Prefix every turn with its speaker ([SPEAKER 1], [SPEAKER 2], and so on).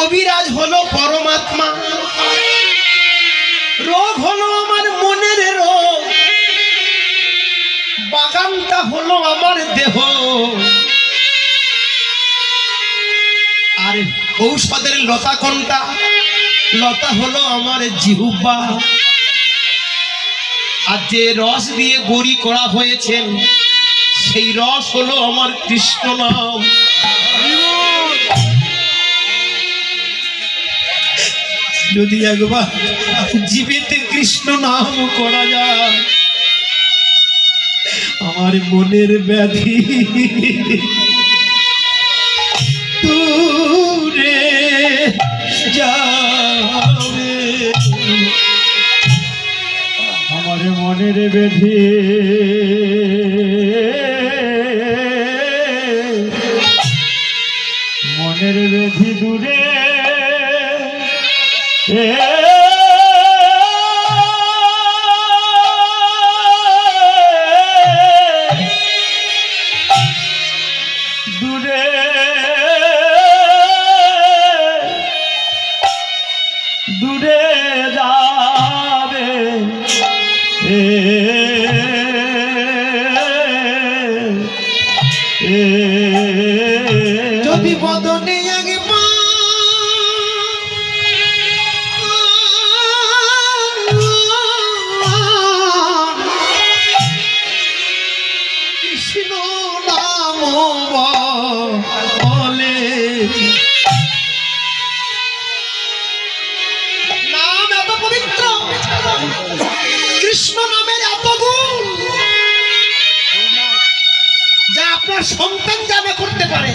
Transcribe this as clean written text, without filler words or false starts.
[SPEAKER 1] কবিরাজ হলো পরমাত্মা, রোগ হলো আমার মনের রোগ, বাগানটা হলো আমার দেহ, আর ঔষধের লতা কোনটা? লতা হলো আমার জিহ্বা। আর যে রস দিয়ে গড়ি করা হয়েছেন সেই রস হলো আমার কৃষ্ণ নাম। যদি একবার জীবিতে কৃষ্ণ নাম করা যায়, আমার মনের ব্যাধি দূরে যাবে,
[SPEAKER 2] আমার মনের ব্যাধি মনের ব্যাধি দূরে দূরে দূরে যাবে।
[SPEAKER 1] যদি বদনে একবার কৃষ্ণ নাম বলে, নাম এত পবিত্র, কৃষ্ণ নামের এত গুণ যা আপনার সন্তান জানা করতে পারে।